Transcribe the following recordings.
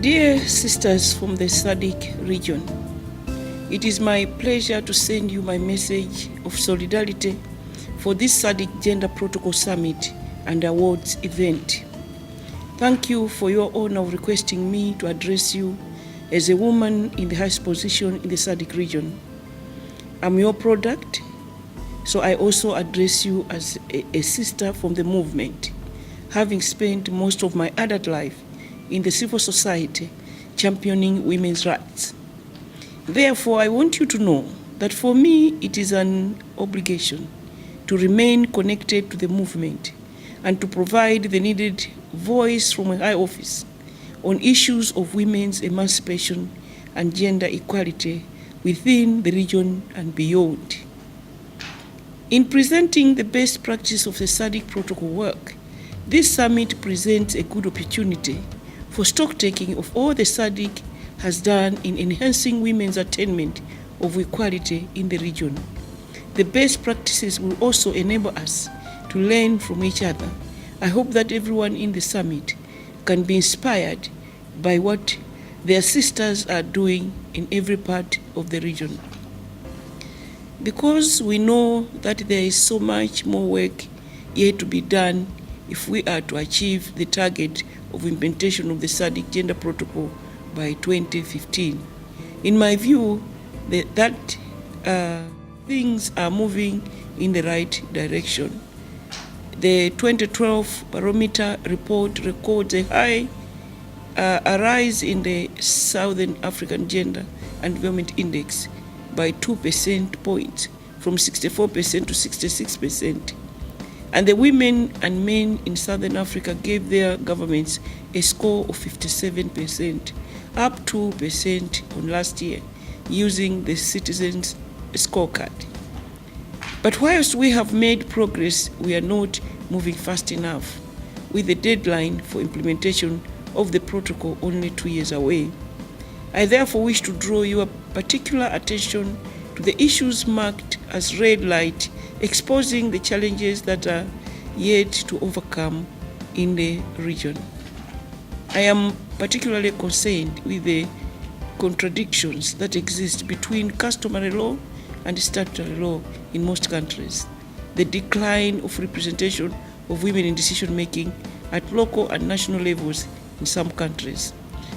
Dear sisters from the Sadc region, it is my pleasure to send you my message of solidarity for this Sadc Gender Protocol Summit and Awards event. Thank you for your honor of requesting me to address you as a woman in the highest position in the Sadc region. I'm your product, so I also address you as a sister from the movement, having spent most of my adult life in the civil society championing women's rights. Therefore, I want you to know that for me, it is an obligation to remain connected to the movement and to provide the needed voice from a high office on issues of women's emancipation and gender equality within the region and beyond. In presenting the best practice of the Sadc protocol work, this summit presents a good opportunity for stock-taking of all the Sadc has done in enhancing women's attainment of equality in the region. The best practices will also enable us to learn from each other. I hope that everyone in the summit can be inspired by what their sisters are doing in every part of the region. Because we know that there is so much more work yet to be done if we are to achieve the target of implementation of the Sadc Gender Protocol by 2015. In my view, things are moving in the right direction. The 2012 Barometer report records a high a rise in the Southern African Gender and Development Index by 2 percentage points, from 64% to 66%. And the women and men in Southern Africa gave their governments a score of 57%, up 2% on last year, using the Citizens Scorecard. But whilst we have made progress, we are not moving fast enough, with the deadline for implementation of the protocol only 2 years away. I therefore wish to draw your particular attention to the issues marked as red light, exposing the challenges that are yet to overcome in the region. I am particularly concerned with the contradictions that exist between customary law and statutory law in most countries, the decline of representation of women in decision-making at local and national levels in some countries,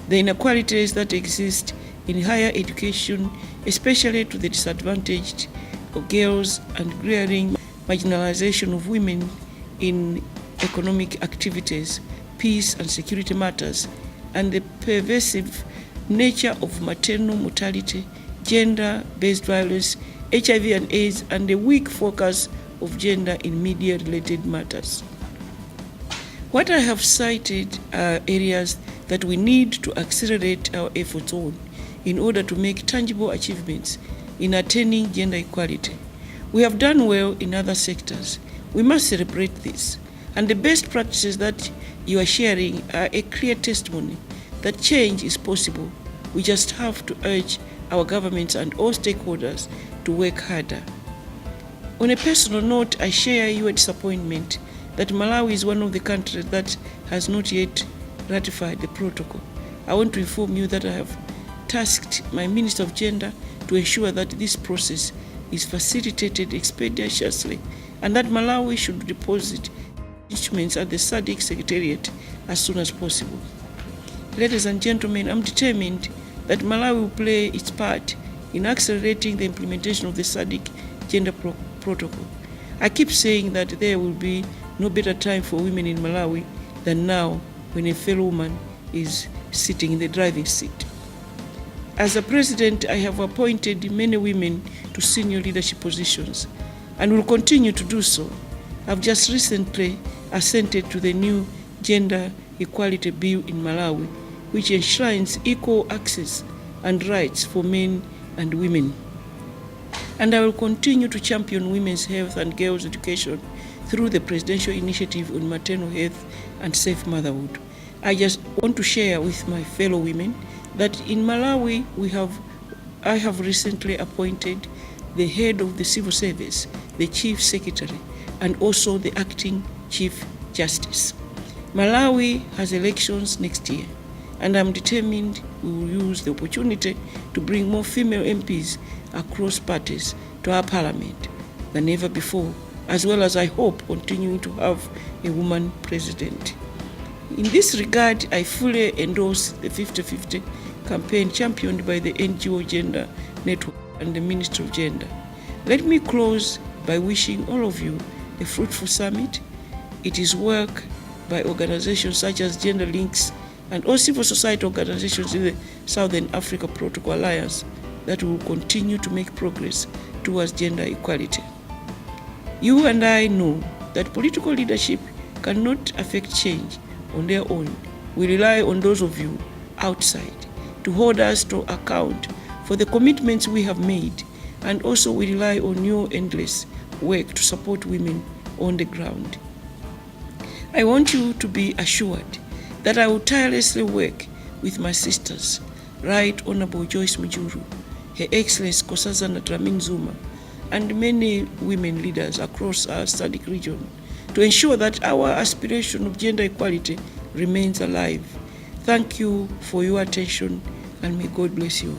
the inequalities that exist in higher education, especially to the disadvantaged of girls, and glaring marginalization of women in economic activities, peace and security matters, and the pervasive nature of maternal mortality, gender-based violence, HIV and AIDS, and the weak focus of gender in media-related matters. What I have cited are areas that we need to accelerate our efforts on in order to make tangible achievements in attaining gender equality. We have done well in other sectors. We must celebrate this. And the best practices that you are sharing are a clear testimony that change is possible. We just have to urge our governments and all stakeholders to work harder. On a personal note, I share your disappointment that Malawi is one of the countries that has not yet ratified the protocol. I want to inform you that I have tasked my Minister of Gender to ensure that this process is facilitated expeditiously and that Malawi should deposit instruments at the Sadc Secretariat as soon as possible. Ladies and gentlemen, I'm determined that Malawi will play its part in accelerating the implementation of the Sadc Gender Protocol. I keep saying that there will be no better time for women in Malawi than now, when a fellow woman is sitting in the driving seat. As a president, I have appointed many women to senior leadership positions and will continue to do so. I've just recently assented to the new Gender Equality Bill in Malawi, which enshrines equal access and rights for men and women. And I will continue to champion women's health and girls' education through the Presidential Initiative on Maternal Health and Safe Motherhood. I just want to share with my fellow women that in Malawi I have recently appointed the head of the civil service, the chief secretary, and also the acting chief justice. Malawi has elections next year, and I'm determined we will use the opportunity to bring more female MPs across parties to our parliament than ever before, as well as, I hope, continuing to have a woman president. In this regard, I fully endorse the 50-50 campaign championed by the NGO Gender Network and the Ministry of Gender. Let me close by wishing all of you a fruitful summit. It is work by organizations such as Gender Links and all civil society organizations in the Southern Africa Protocol Alliance that will continue to make progress towards gender equality. You and I know that political leadership cannot affect change on their own. We rely on those of you outside to hold us to account for the commitments we have made, and also we rely on your endless work to support women on the ground. I want you to be assured that I will tirelessly work with my sisters, Right Honorable Joyce Mujuru, Her Excellency Nkosazana Dlamini Zuma, and many women leaders across our Sadc region to ensure that our aspiration of gender equality remains alive. Thank you for your attention, and may God bless you.